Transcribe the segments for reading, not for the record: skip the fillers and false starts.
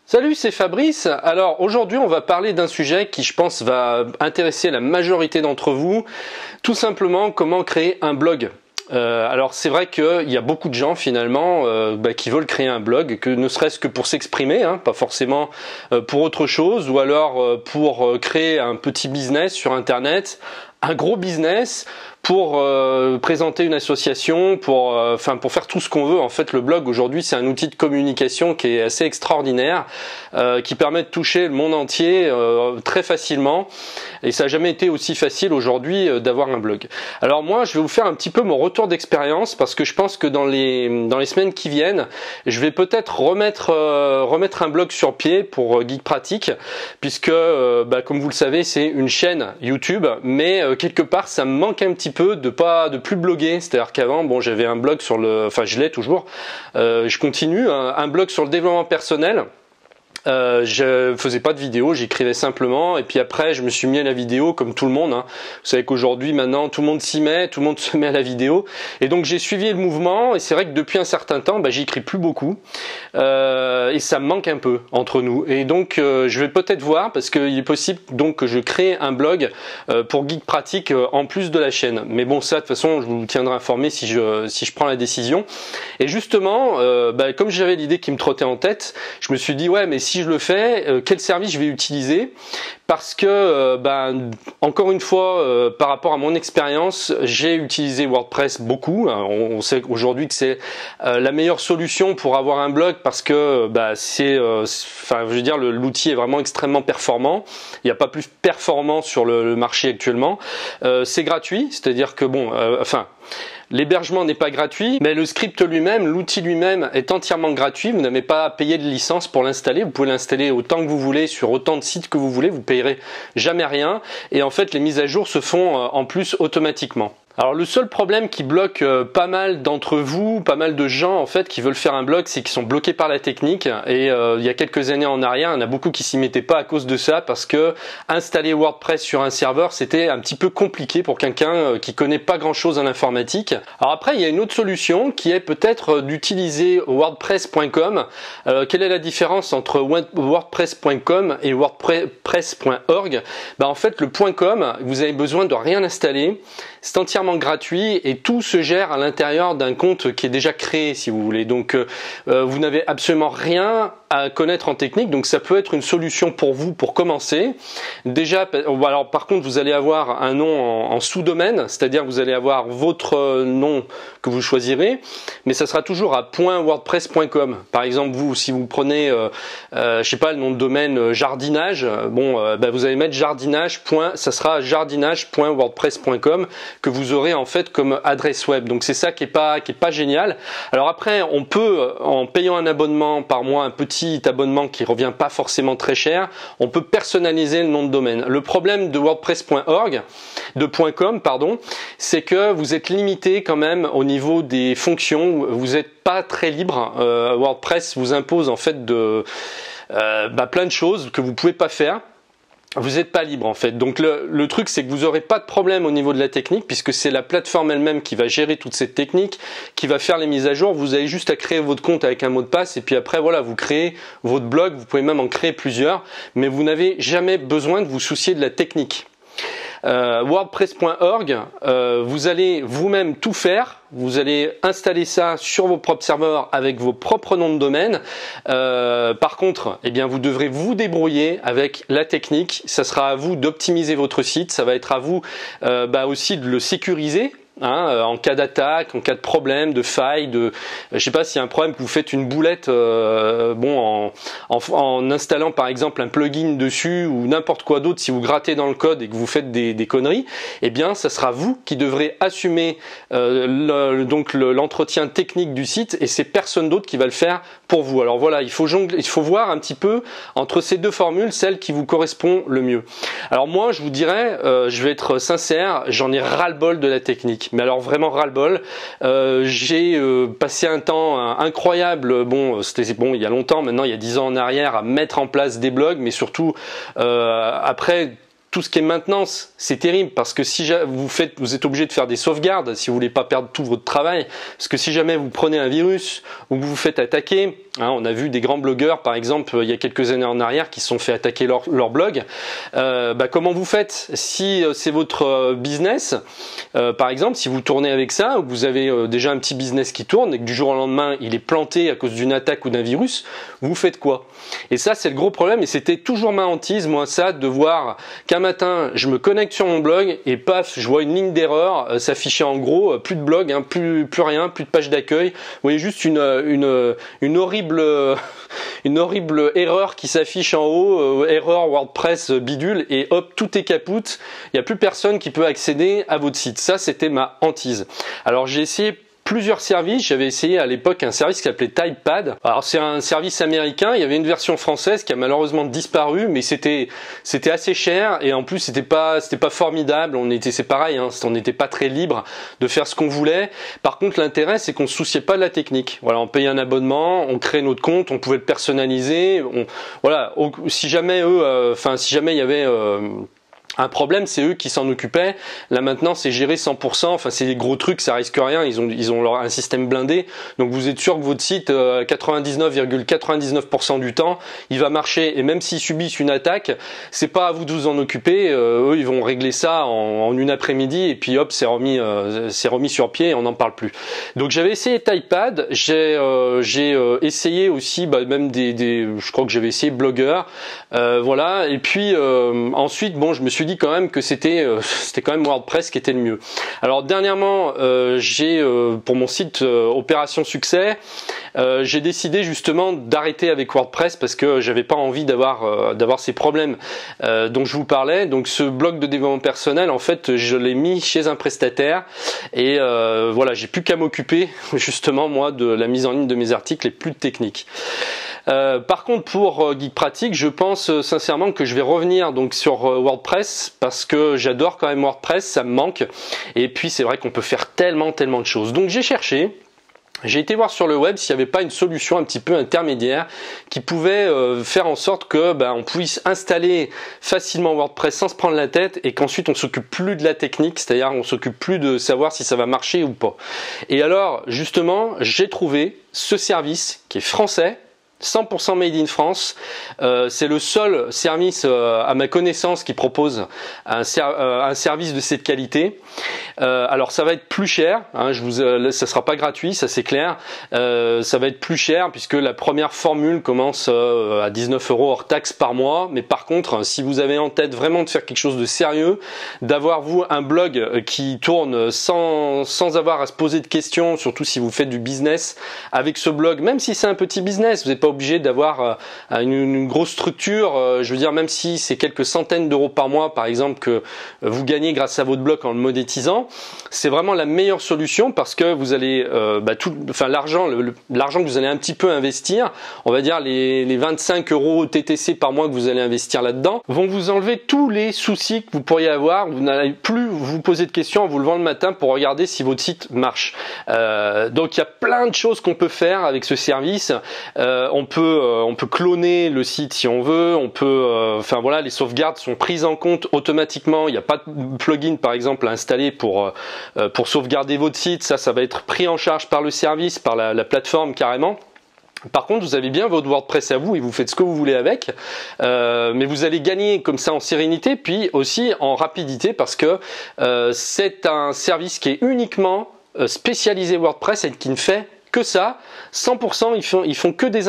Salut, c'est Fabrice. Alors aujourd'hui on va parler d'un sujet qui je pense va intéresser la majorité d'entre vous, tout simplement comment créer un blog. Alors c'est vrai qu'il y a beaucoup de gens finalement qui veulent créer un blog, que ne serait-ce que pour s'exprimer, pas forcément pour autre chose, ou alors pour créer un petit business sur internet, un gros business, pour présenter une association, pour faire tout ce qu'on veut. En fait, le blog aujourd'hui c'est un outil de communication qui est assez extraordinaire, qui permet de toucher le monde entier très facilement, et ça n'a jamais été aussi facile aujourd'hui d'avoir un blog. Alors moi je vais vous faire un petit peu mon retour d'expérience, parce que je pense que dans les semaines qui viennent je vais peut-être remettre un blog sur pied pour Geek Pratique, puisque comme vous le savez c'est une chaîne YouTube, mais quelque part ça me manque un petit peu de plus bloguer. C'est-à-dire qu'avant j'avais un blog sur je l'ai toujours, je continue un blog sur le développement personnel. Je faisais pas de vidéo, j'écrivais simplement, et puis après je me suis mis à la vidéo comme tout le monde. Vous savez qu'aujourd'hui maintenant tout le monde s'y met, tout le monde se met à la vidéo, et donc j'ai suivi le mouvement, et c'est vrai que depuis un certain temps j'écris plus beaucoup, et ça me manque un peu entre nous, et donc je vais peut-être voir, parce qu'il est possible donc que je crée un blog pour Geek Pratique en plus de la chaîne. Mais bon, ça de toute façon je vous tiendrai informé si je prends la décision. Et justement comme j'avais l'idée qui me trottait en tête, je me suis dit ouais, mais si je le fais, quel service je vais utiliser? Parce que encore une fois, par rapport à mon expérience, j'ai utilisé WordPress beaucoup. On sait aujourd'hui que c'est la meilleure solution pour avoir un blog, parce que l'outil est vraiment extrêmement performant. Il n'y a pas plus performant sur le marché actuellement. C'est gratuit, c'est-à-dire que l'hébergement n'est pas gratuit, mais le script lui-même, l'outil lui-même est entièrement gratuit. Vous n'avez pas à payer de licence pour l'installer. Vous pouvez l'installer autant que vous voulez, sur autant de sites que vous voulez. Vous payerez jamais rien. Et en fait, les mises à jour se font en plus automatiquement. Alors le seul problème qui bloque pas mal d'entre vous, pas mal de gens en fait qui veulent faire un blog, c'est qu'ils sont bloqués par la technique. Et il y a quelques années en arrière, il y en a beaucoup qui s'y mettaient pas à cause de ça, parce que installer WordPress sur un serveur c'était un petit peu compliqué pour quelqu'un qui connaît pas grand chose en informatique. Alors après il y a une autre solution qui est peut-être d'utiliser WordPress.com. Quelle est la différence entre WordPress.com et WordPress.org? En fait le .com, vous avez besoin de rien installer, c'est entièrement gratuit et tout se gère à l'intérieur d'un compte qui est déjà créé, si vous voulez. Donc vous n'avez absolument rien à connaître en technique, donc ça peut être une solution pour vous pour commencer. Déjà, alors par contre vous allez avoir un nom en sous-domaine, c'est-à-dire vous allez avoir votre nom que vous choisirez, mais ça sera toujours à .wordpress.com. Par exemple, si vous prenez je sais pas, le nom de domaine jardinage, vous allez mettre jardinage. Ça sera jardinage.wordpress.com que vous aurez en fait comme adresse web. Donc c'est ça qui est pas génial. Alors après on peut, en payant un abonnement par mois, un petit abonnement qui revient pas forcément très cher, on peut personnaliser le nom de domaine. Le problème de WordPress.org, .com pardon, c'est que vous êtes limité quand même au niveau des fonctions. Vous n'êtes pas très libre. WordPress vous impose en fait plein de choses que vous pouvez pas faire. Vous n'êtes pas libre en fait. Donc le truc c'est que vous n'aurez pas de problème au niveau de la technique, puisque c'est la plateforme elle-même qui va gérer toute cette technique, qui va faire les mises à jour. Vous avez juste à créer votre compte avec un mot de passe, et puis après voilà, vous créez votre blog. Vous pouvez même en créer plusieurs, mais vous n'avez jamais besoin de vous soucier de la technique. WordPress.org, vous allez vous-même tout faire. Vous allez installer ça sur vos propres serveurs avec vos propres noms de domaine. Par contre, vous devrez vous débrouiller avec la technique. Ça sera à vous d'optimiser votre site. Ça va être à vous aussi de le sécuriser. En cas d'attaque, en cas de problème, de faille, je sais pas, s'il y a un problème que vous faites une boulette en installant par exemple un plugin dessus ou n'importe quoi d'autre, si vous grattez dans le code et que vous faites des conneries, ça sera vous qui devrez assumer l'entretien technique du site, et c'est personne d'autre qui va le faire pour vous. Alors voilà, il faut voir un petit peu entre ces deux formules celle qui vous correspond le mieux. Alors moi je vous dirais, je vais être sincère, j'en ai ras-le-bol de la technique. Mais alors vraiment ras-le-bol. J'ai passé un temps incroyable, c'était il y a longtemps, maintenant il y a 10 ans en arrière, à mettre en place des blogs, mais surtout après tout ce qui est maintenance, c'est terrible parce que si vous êtes obligé de faire des sauvegardes si vous voulez pas perdre tout votre travail. Parce que si jamais vous prenez un virus ou que vous vous faites attaquer, hein, on a vu des grands blogueurs par exemple il y a quelques années en arrière qui se sont fait attaquer leur blog. Comment vous faites si c'est votre business, par exemple, si vous tournez avec ça ou que vous avez déjà un petit business qui tourne et que du jour au lendemain il est planté à cause d'une attaque ou d'un virus, vous faites quoi? Et ça c'est le gros problème et c'était toujours ma hantise moi ça de voir qu'un matin je me connecte sur mon blog et paf je vois une ligne d'erreur s'afficher en gros, plus de blog, hein, plus rien, plus de page d'accueil. Vous voyez juste une horrible erreur qui s'affiche en haut, erreur WordPress bidule et hop tout est capote. Il n'y a plus personne qui peut accéder à votre site. Ça c'était ma hantise. Alors j'ai essayé plusieurs services. J'avais essayé à l'époque un service qui s'appelait Typepad. Alors c'est un service américain, il y avait une version française qui a malheureusement disparu, mais c'était assez cher et en plus c'était pas formidable. C'est pareil, hein, on n'était pas très libre de faire ce qu'on voulait. Par contre l'intérêt c'est qu'on se souciait pas de la technique. Voilà, on payait un abonnement, on créait notre compte, on pouvait le personnaliser. Si jamais si jamais il y avait un problème, c'est eux qui s'en occupaient. Là maintenant, c'est géré 100%. Enfin, c'est des gros trucs, ça risque rien. Ils ont un système blindé. Donc, vous êtes sûr que votre site, 99,99% du temps, il va marcher. Et même s'ils subissent une attaque, c'est pas à vous de vous en occuper. Eux, ils vont régler ça en une après-midi. Et puis, hop, c'est remis sur pied et on n'en parle plus. Donc, j'avais essayé Typepad. J'ai essayé aussi, même je crois que j'avais essayé Blogger. Voilà. Et puis, ensuite, bon, je me suis dit quand même que c'était quand même WordPress qui était le mieux. Alors dernièrement, j'ai pour mon site Opération Succès, j'ai décidé justement d'arrêter avec WordPress parce que j'avais pas envie d'avoir ces problèmes dont je vous parlais. Donc ce blog de développement personnel, en fait, je l'ai mis chez un prestataire et voilà, j'ai plus qu'à m'occuper justement moi de la mise en ligne de mes articles et plus de technique. Par contre pour Geek Pratique, je pense sincèrement que je vais revenir donc sur WordPress parce que j'adore quand même WordPress, ça me manque et puis c'est vrai qu'on peut faire tellement de choses. Donc j'ai été voir sur le web s'il n'y avait pas une solution un petit peu intermédiaire qui pouvait faire en sorte que on puisse installer facilement WordPress sans se prendre la tête et qu'ensuite on s'occupe plus de la technique, c'est-à-dire on s'occupe plus de savoir si ça va marcher ou pas. Et alors justement, j'ai trouvé ce service qui est français, 100% made in France. C'est le seul service à ma connaissance qui propose un service de cette qualité. Alors ça va être plus cher, hein, ça sera pas gratuit, ça c'est clair. Ça va être plus cher puisque la première formule commence à 19 € hors taxe par mois. Mais par contre, si vous avez en tête vraiment de faire quelque chose de sérieux, d'avoir vous un blog qui tourne sans avoir à se poser de questions, surtout si vous faites du business avec ce blog, même si c'est un petit business, vous n'êtes pas obligé d'avoir une grosse structure. Je veux dire, même si c'est quelques centaines d'euros par mois, par exemple, que vous gagnez grâce à votre blog en le monétisant, c'est vraiment la meilleure solution parce que vous allez, l'argent que vous allez un petit peu investir, on va dire les 25 € TTC par mois que vous allez investir là-dedans, vont vous enlever tous les soucis que vous pourriez avoir. Vous n'allez plus vous poser de questions en vous levant le matin pour regarder si votre site marche. Donc il y a plein de choses qu'on peut faire avec ce service. On peut cloner le site si on veut, les sauvegardes sont prises en compte automatiquement, il n'y a pas de plugin par exemple à installer pour sauvegarder votre site, ça va être pris en charge par le service, par la plateforme carrément. Par contre, vous avez bien votre WordPress à vous et vous faites ce que vous voulez avec, mais vous allez gagner comme ça en sérénité, puis aussi en rapidité parce que c'est un service qui est uniquement spécialisé WordPress et qui ne fait que ça, 100%, ils font que des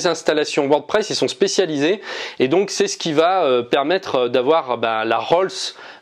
installations WordPress, ils sont spécialisés et donc c'est ce qui va permettre d'avoir la Rolls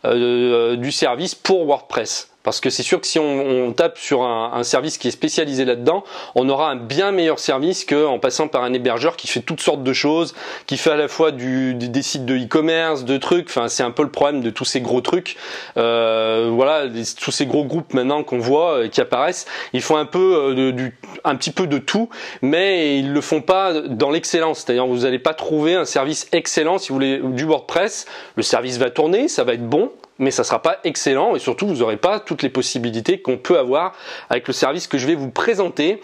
du service pour WordPress. Parce que c'est sûr que si on tape sur un service qui est spécialisé là-dedans, on aura un bien meilleur service qu'en passant par un hébergeur qui fait toutes sortes de choses, qui fait à la fois des sites de e-commerce, de trucs. Enfin, c'est un peu le problème de tous ces gros trucs. Tous ces gros groupes maintenant qu'on voit qui apparaissent, ils font un petit peu de tout, mais ils le font pas dans l'excellence. C'est-à-dire, vous n'allez pas trouver un service excellent si vous voulez du WordPress. Le service va tourner, ça va être bon. mais ça sera pas excellent et surtout vous n'aurez pas toutes les possibilités qu'on peut avoir avec le service que je vais vous présenter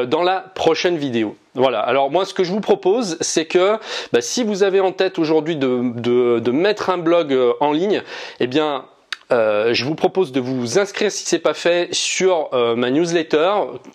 dans la prochaine vidéo. Voilà, alors moi ce que je vous propose, c'est que si vous avez en tête aujourd'hui de mettre un blog en ligne, eh bien je vous propose de vous inscrire si c'est pas fait sur ma newsletter,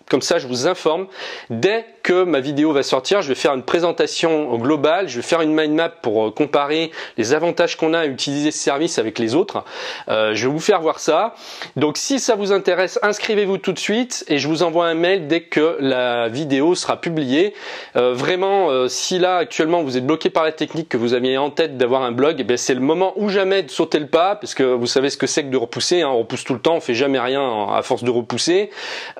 comme ça je vous informe. Dès que ma vidéo va sortir, je vais faire une présentation globale, je vais faire une mind map pour comparer les avantages qu'on a à utiliser ce service avec les autres. Je vais vous faire voir ça. Donc si ça vous intéresse, inscrivez-vous tout de suite et je vous envoie un mail dès que la vidéo sera publiée. Vraiment, si là actuellement vous êtes bloqué par la technique, que vous aviez en tête d'avoir un blog, eh c'est le moment ou jamais de sauter le pas, parce que vous savez ce que c'est que de repousser, hein, on repousse tout le temps, on fait jamais rien à force de repousser.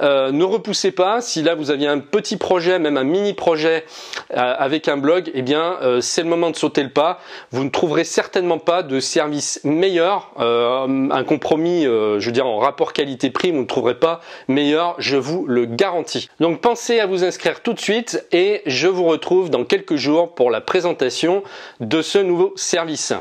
Ne repoussez pas. Si là vous aviez un petit projet, même un mini projet avec un blog, eh bien c'est le moment de sauter le pas. Vous ne trouverez certainement pas de service meilleur, un compromis, je veux dire en rapport qualité-prix, vous ne trouverez pas meilleur, je vous le garantis. Donc pensez à vous inscrire tout de suite et je vous retrouve dans quelques jours pour la présentation de ce nouveau service.